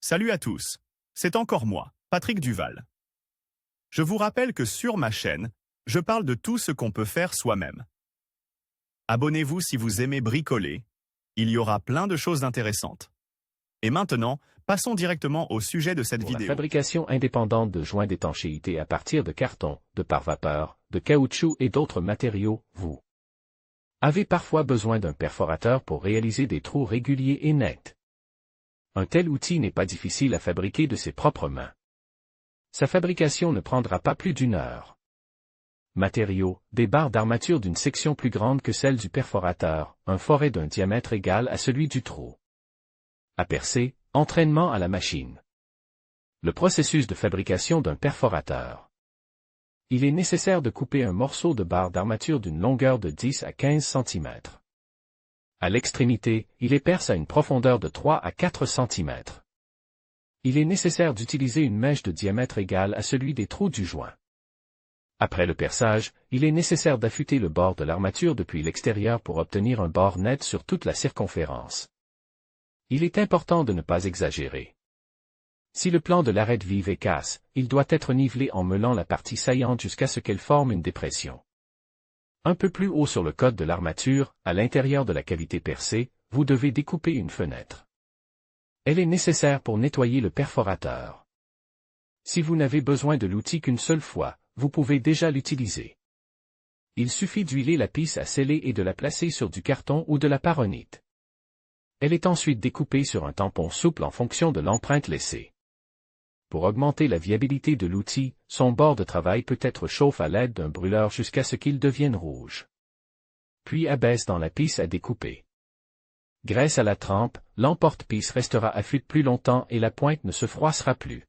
Salut à tous, c'est encore moi, Patrick Duval. Je vous rappelle que sur ma chaîne, je parle de tout ce qu'on peut faire soi-même. Abonnez-vous si vous aimez bricoler, il y aura plein de choses intéressantes. Et maintenant, passons directement au sujet de cette Pour la vidéo. fabrication indépendante de joints d'étanchéité à partir de carton, de pare-vapeur, de caoutchouc et d'autres matériaux, vous avez parfois besoin d'un perforateur pour réaliser des trous réguliers et nets. Un tel outil n'est pas difficile à fabriquer de ses propres mains. Sa fabrication ne prendra pas plus d'1 heure. Matériaux, des barres d'armature d'une section plus grande que celle du perforateur, un foret d'un diamètre égal à celui du trou. À percer, entraînement à la machine. Le processus de fabrication d'un perforateur. Il est nécessaire de couper un morceau de barre d'armature d'une longueur de 10 à 15 cm. À l'extrémité, il est percé à une profondeur de 3 à 4 cm. Il est nécessaire d'utiliser une mèche de diamètre égal à celui des trous du joint. Après le perçage, il est nécessaire d'affûter le bord de l'armature depuis l'extérieur pour obtenir un bord net sur toute la circonférence. Il est important de ne pas exagérer. Si le plan de l'arête vive est casse, il doit être nivelé en meulant la partie saillante jusqu'à ce qu'elle forme une dépression. Un peu plus haut sur le côté de l'armature, à l'intérieur de la cavité percée, vous devez découper une fenêtre. Elle est nécessaire pour nettoyer le perforateur. Si vous n'avez besoin de l'outil qu'une seule fois, vous pouvez déjà l'utiliser. Il suffit d'huiler la pisse à sceller et de la placer sur du carton ou de la paronite. Elle est ensuite découpée sur un tampon souple en fonction de l'empreinte laissée. Pour augmenter la viabilité de l'outil, son bord de travail peut être chauffé à l'aide d'un brûleur jusqu'à ce qu'il devienne rouge. Puis abaisse dans la pisse à découper. Grâce à la trempe, l'emporte-pisse restera à fuite plus longtemps et la pointe ne se froissera plus.